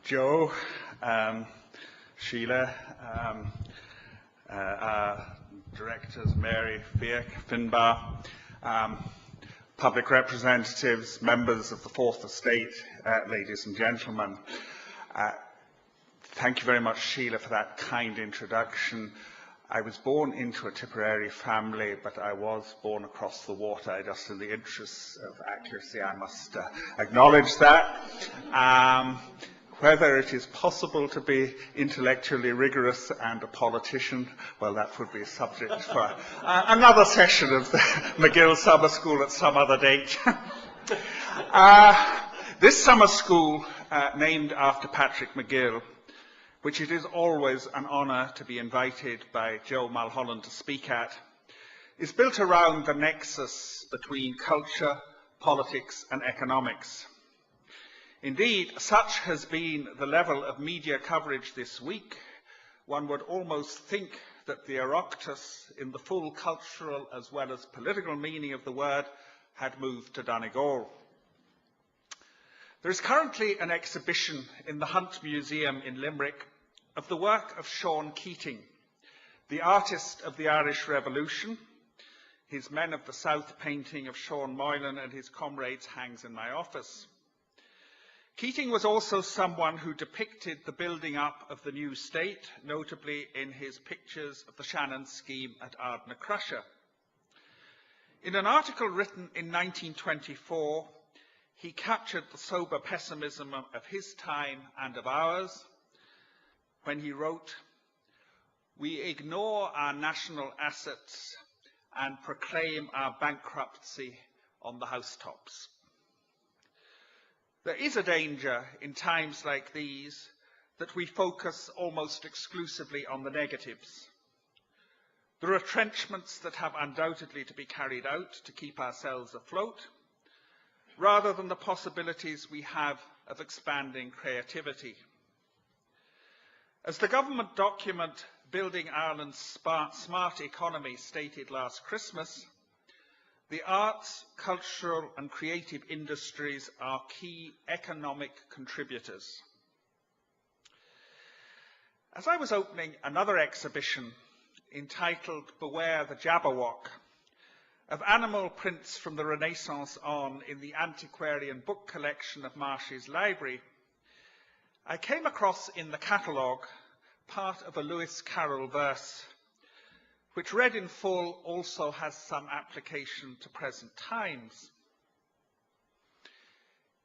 Joe, Sheila, our directors, Mary, Fiach, Finbar, public representatives, members of the Fourth Estate, ladies and gentlemen. Thank you very much, Sheila, for that kind introduction. I was born into a Tipperary family, but I was born across the water. Just in the interests of accuracy, I must acknowledge that. Whether it is possible to be intellectually rigorous and a politician, well, that would be a subject for another session of the MacGill Summer School at some other date. This summer school, named after Patrick MacGill, which it is always an honour to be invited by Joe Mulholland to speak at, is built around the nexus between culture, politics and economics. Indeed, such has been the level of media coverage this week, one would almost think that the Oireachtas, in the full cultural as well as political meaning of the word, had moved to Donegal. There is currently an exhibition in the Hunt Museum in Limerick of the work of Sean Keating, the artist of the Irish Revolution. His Men of the South painting of Sean Moylan and his comrades hangs in my office. Keating was also someone who depicted the building up of the new state, notably in his pictures of the Shannon scheme at Ardnacrusha. In an article written in 1924, he captured the sober pessimism of his time and of ours when he wrote, "We ignore our national assets and proclaim our bankruptcy on the housetops." There is a danger in times like these that we focus almost exclusively on the negatives. The retrenchments that have undoubtedly to be carried out to keep ourselves afloat, rather than the possibilities we have of expanding creativity. As the government document Building Ireland's Smart Economy stated last Christmas, the arts, cultural and creative industries are key economic contributors. As I was opening another exhibition entitled Beware the Jabberwock, of animal prints from the Renaissance on in the antiquarian book collection of Marsh's library, I came across in the catalogue part of a Lewis Carroll verse, which read in full also has some application to present times.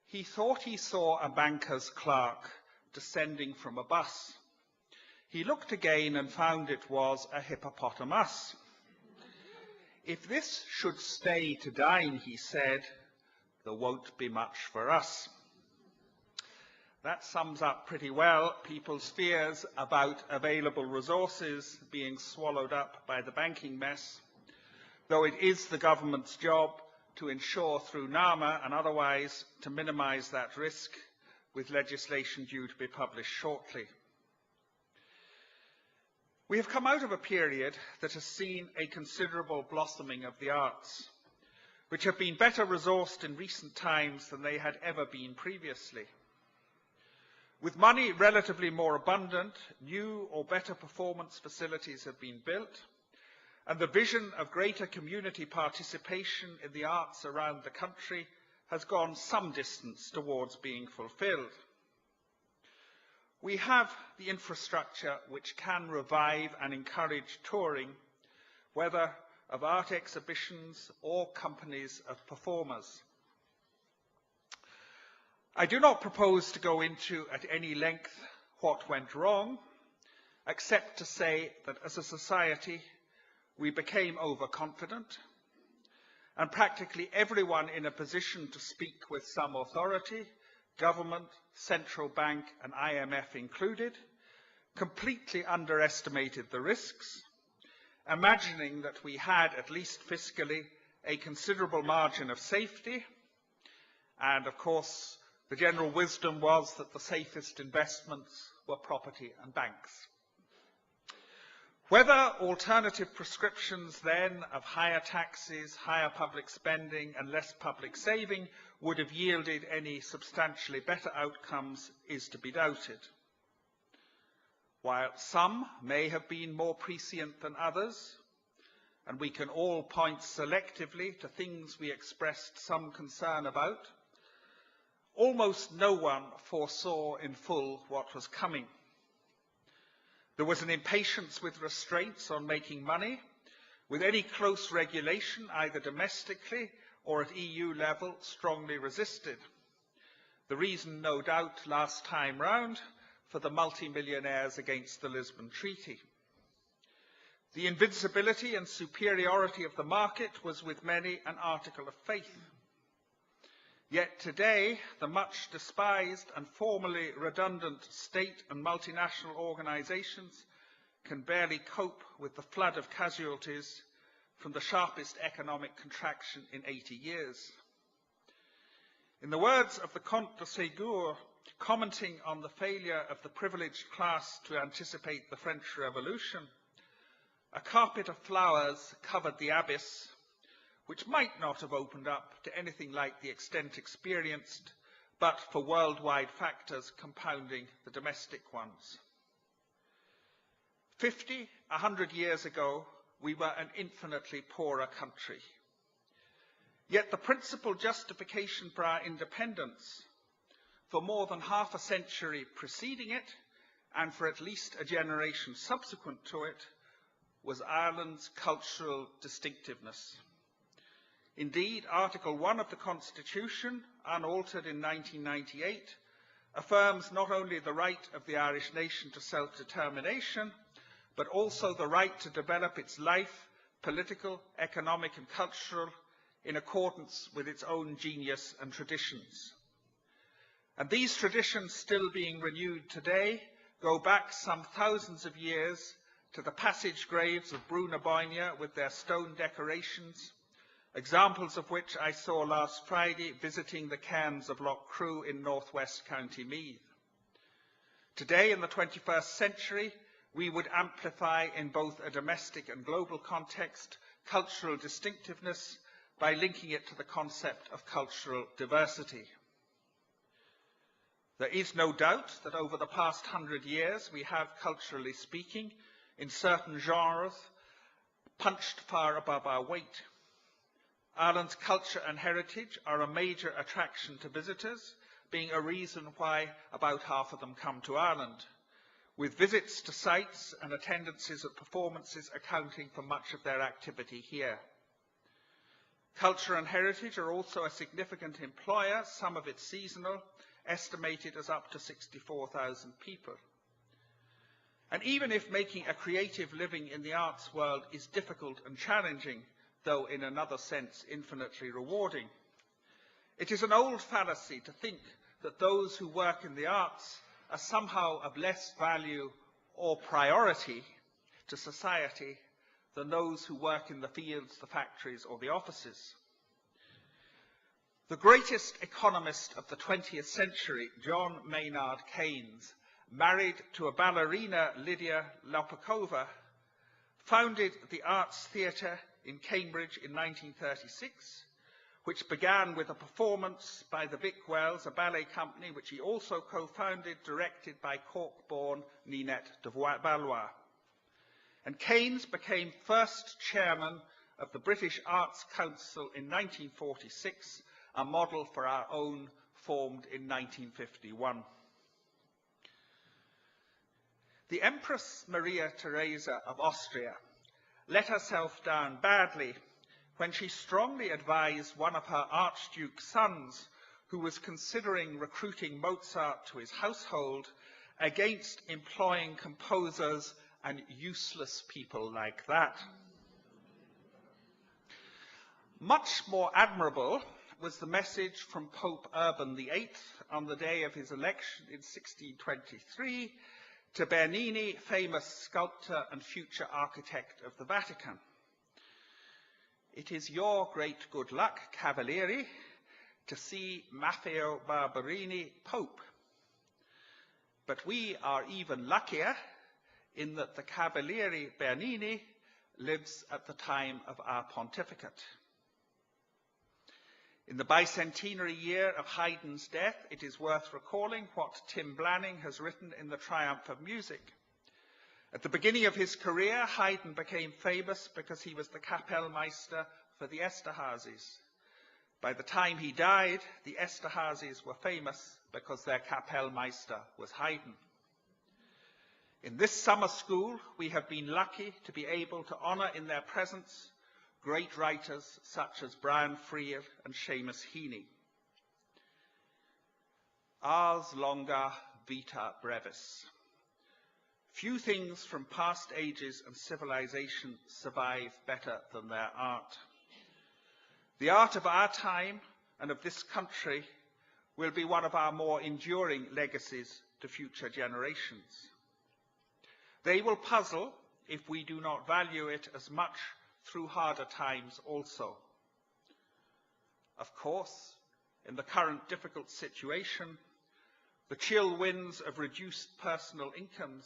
He thought he saw a banker's clerk descending from a bus. He looked again and found it was a hippopotamus. "If this should stay to dine," he said, "there won't be much for us." That sums up pretty well people's fears about available resources being swallowed up by the banking mess, though it is the government's job to ensure through NAMA and otherwise to minimise that risk, with legislation due to be published shortly. We have come out of a period that has seen a considerable blossoming of the arts, which have been better resourced in recent times than they had ever been previously. With money relatively more abundant, new or better performance facilities have been built, and the vision of greater community participation in the arts around the country has gone some distance towards being fulfilled. We have the infrastructure which can revive and encourage touring, whether of art exhibitions or companies of performers. I do not propose to go into at any length what went wrong, except to say that as a society we became overconfident, and practically everyone in a position to speak with some authority, government, central bank and IMF included, completely underestimated the risks, imagining that we had, at least fiscally, a considerable margin of safety, and of course the general wisdom was that the safest investments were property and banks. Whether alternative prescriptions then of higher taxes, higher public spending and less public saving would have yielded any substantially better outcomes is to be doubted. While some may have been more prescient than others, and we can all point selectively to things we expressed some concern about, almost no one foresaw in full what was coming. There was an impatience with restraints on making money, with any close regulation, either domestically or at EU level, strongly resisted. The reason, no doubt, last time round, for the multimillionaires against the Lisbon Treaty. The invincibility and superiority of the market was with many an article of faith. Yet today, the much despised and formerly redundant state and multinational organisations can barely cope with the flood of casualties from the sharpest economic contraction in 80 years. In the words of the Comte de Ségur, commenting on the failure of the privileged class to anticipate the French Revolution, a carpet of flowers covered the abyss, which might not have opened up to anything like the extent experienced, but for worldwide factors compounding the domestic ones. 50, 100 years ago, we were an infinitely poorer country. Yet the principal justification for our independence, for more than half a century preceding it, and for at least a generation subsequent to it, was Ireland's cultural distinctiveness. Indeed, Article 1 of the Constitution, unaltered in 1998, affirms not only the right of the Irish nation to self-determination, but also the right to develop its life, political, economic and cultural, in accordance with its own genius and traditions. And these traditions, still being renewed today, go back some thousands of years to the passage graves of Brú na Báine with their stone decorations, examples of which I saw last Friday visiting the cairns of Lough Crew in northwest County Meath. Today, in the 21st century, we would amplify in both a domestic and global context cultural distinctiveness by linking it to the concept of cultural diversity. There is no doubt that over the past 100 years we have, culturally speaking, in certain genres, punched far above our weight. Ireland's culture and heritage are a major attraction to visitors, being a reason why about half of them come to Ireland, with visits to sites and attendances at performances accounting for much of their activity here. Culture and heritage are also a significant employer, some of it seasonal, estimated as up to 64,000 people. And even if making a creative living in the arts world is difficult and challenging, though in another sense infinitely rewarding, it is an old fallacy to think that those who work in the arts are somehow of less value or priority to society than those who work in the fields, the factories, or the offices. The greatest economist of the 20th century, John Maynard Keynes, married to a ballerina, Lydia Lopakova, founded the Arts Theatre in Cambridge in 1936, which began with a performance by the Vic Wells, a ballet company which he also co-founded, directed by Cork-born Ninette de Valois. And Keynes became first chairman of the British Arts Council in 1946, a model for our own formed in 1951. The Empress Maria Theresa of Austria let herself down badly when she strongly advised one of her Archduke's sons, who was considering recruiting Mozart to his household, against employing composers and useless people like that. Much more admirable was the message from Pope Urban VIII on the day of his election in 1623 to Bernini, famous sculptor and future architect of the Vatican. It is your great good luck, Cavalieri, to see Maffeo Barberini Pope. But we are even luckier in that the Cavaliere Bernini lives at the time of our pontificate. In the bicentenary year of Haydn's death, it is worth recalling what Tim Blanning has written in The Triumph of Music. At the beginning of his career, Haydn became famous because he was the Kapellmeister for the Esterházys. By the time he died, the Esterházys were famous because their Kapellmeister was Haydn. In this summer school, we have been lucky to be able to honour in their presence great writers such as Brian Freer and Seamus Heaney. Ars longa, vita brevis. Few things from past ages and civilization survive better than their art. The art of our time and of this country will be one of our more enduring legacies to future generations. They will puzzle if we do not value it as much through harder times also. Of course, in the current difficult situation, the chill winds of reduced personal incomes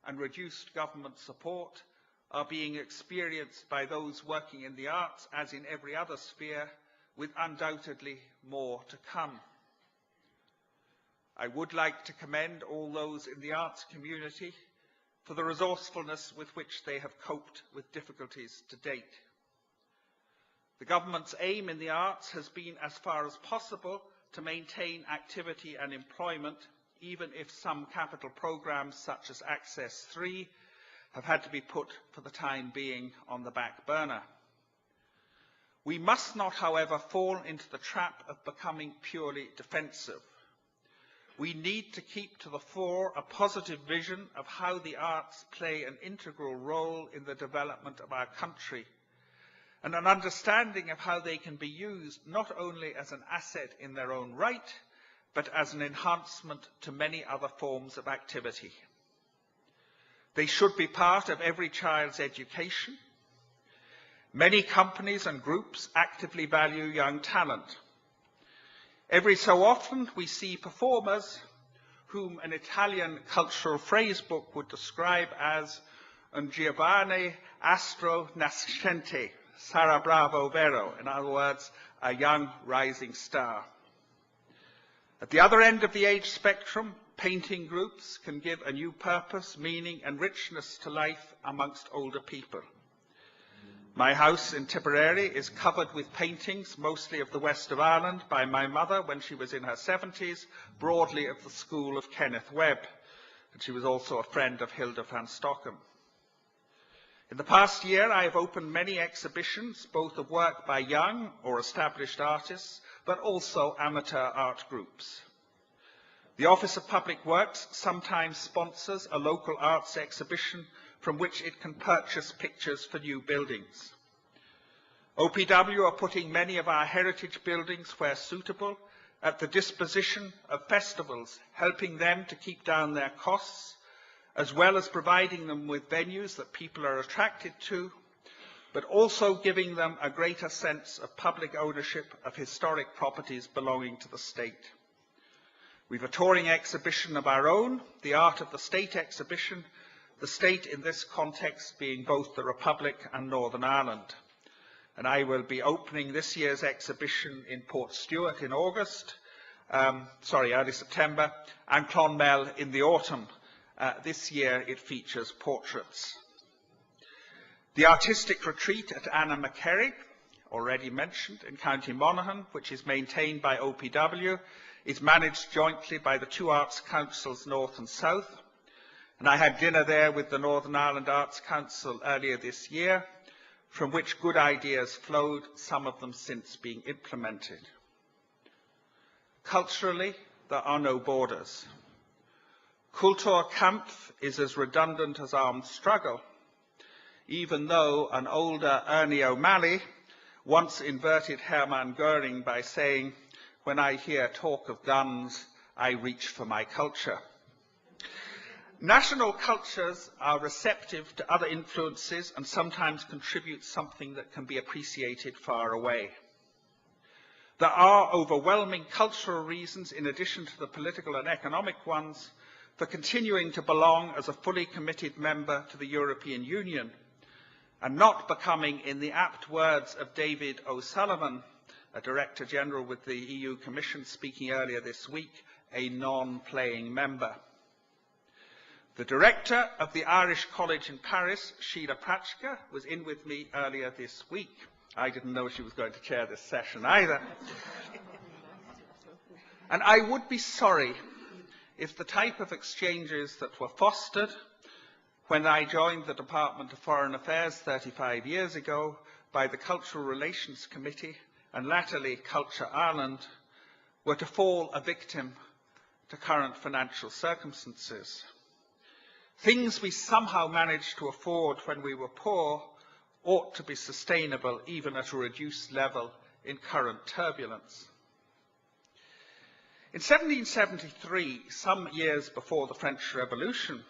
and reduced government support are being experienced by those working in the arts, as in every other sphere, with undoubtedly more to come. I would like to commend all those in the arts community for the resourcefulness with which they have coped with difficulties to date. The government's aim in the arts has been, as far as possible, to maintain activity and employment, even if some capital programmes such as Access 3 have had to be put for the time being on the back burner. We must not, however, fall into the trap of becoming purely defensive. We need to keep to the fore a positive vision of how the arts play an integral role in the development of our country, and an understanding of how they can be used not only as an asset in their own right, but as an enhancement to many other forms of activity. They should be part of every child's education. Many companies and groups actively value young talent. Every so often we see performers whom an Italian cultural phrase book would describe as un giovane astro nascente, sarà bravo vero, in other words, a young rising star. At the other end of the age spectrum, painting groups can give a new purpose, meaning and richness to life amongst older people. My house in Tipperary is covered with paintings, mostly of the west of Ireland, by my mother when she was in her 70s, broadly of the school of Kenneth Webb, and she was also a friend of Hilda van Stockham. In the past year, I have opened many exhibitions, both of work by young or established artists, but also amateur art groups. The Office of Public Works sometimes sponsors a local arts exhibition from which it can purchase pictures for new buildings. OPW are putting many of our heritage buildings, where suitable, at the disposition of festivals, helping them to keep down their costs, as well as providing them with venues that people are attracted to, but also giving them a greater sense of public ownership of historic properties belonging to the state. We've a touring exhibition of our own, the Art of the State exhibition, the state in this context being both the Republic and Northern Ireland. And I will be opening this year's exhibition in Port Stewart in early September, and Clonmel in the autumn. This year it features portraits. The artistic retreat at Anna McCarrig, already mentioned, in County Monaghan, which is maintained by OPW, is managed jointly by the two arts councils, North and South. And I had dinner there with the Northern Ireland Arts Council earlier this year, from which good ideas flowed, some of them since being implemented. Culturally, there are no borders. Kulturkampf is as redundant as armed struggle, even though an older Ernie O'Malley once inverted Hermann Goering by saying, "When I hear talk of guns, I reach for my culture." National cultures are receptive to other influences and sometimes contribute something that can be appreciated far away. There are overwhelming cultural reasons, in addition to the political and economic ones, for continuing to belong as a fully committed member to the European Union and not becoming, in the apt words of David O'Sullivan, a Director General with the EU Commission speaking earlier this week, a non-playing member. The Director of the Irish College in Paris, Sheila Pratchka, was in with me earlier this week. I didn't know she was going to chair this session either. And I would be sorry if the type of exchanges that were fostered when I joined the Department of Foreign Affairs 35 years ago by the Cultural Relations Committee and latterly Culture Ireland were to fall a victim to current financial circumstances. Things we somehow managed to afford when we were poor ought to be sustainable even at a reduced level in current turbulence. In 1773, some years before the French Revolution,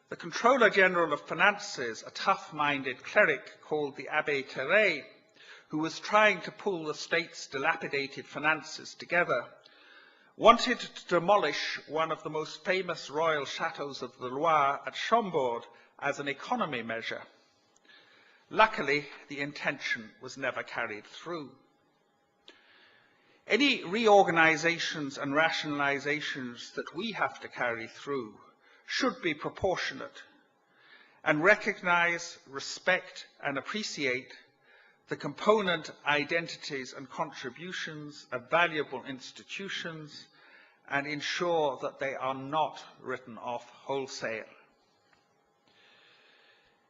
the Controller General of Finances, a tough-minded cleric called the Abbé Terray, who was trying to pull the state's dilapidated finances together, wanted to demolish one of the most famous royal chateaux of the Loire at Chambord as an economy measure. Luckily, the intention was never carried through. Any reorganizations and rationalizations that we have to carry through should be proportionate and recognize, respect, and appreciate the component identities and contributions of valuable institutions and ensure that they are not written off wholesale.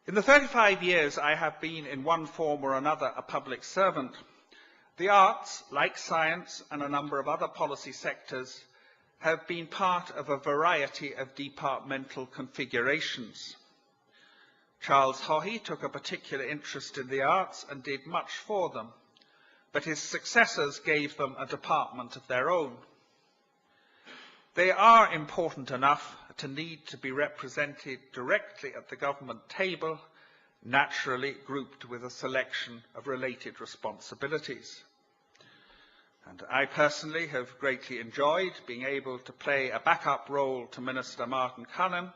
In the 35 years I have been in one form or another a public servant, the arts, like science and a number of other policy sectors, have been part of a variety of departmental configurations. Charles Haughey took a particular interest in the arts and did much for them, but his successors gave them a department of their own. They are important enough to need to be represented directly at the government table, naturally grouped with a selection of related responsibilities. And I personally have greatly enjoyed being able to play a backup role to Minister Martin Cullen,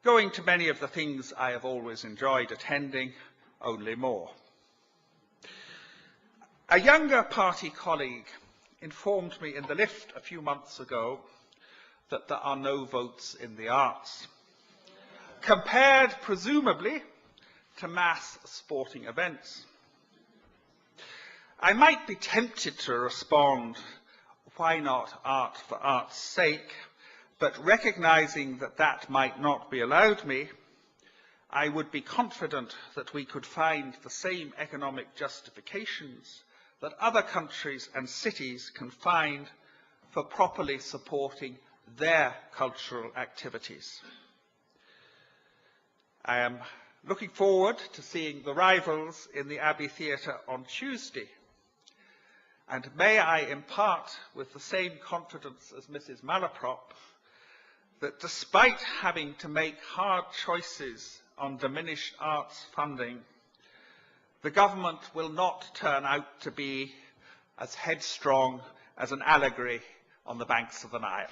going to many of the things I have always enjoyed attending, only more. A younger party colleague informed me in the lift a few months ago that there are no votes in the arts, compared presumably to mass sporting events. I might be tempted to respond, why not art for art's sake, but recognizing that that might not be allowed me, I would be confident that we could find the same economic justifications that other countries and cities can find for properly supporting their cultural activities. I am looking forward to seeing the Rivals in the Abbey Theatre on Tuesday. And may I impart with the same confidence as Mrs. Malaprop that despite having to make hard choices on diminished arts funding, the government will not turn out to be as headstrong as an allegory on the banks of the Nile.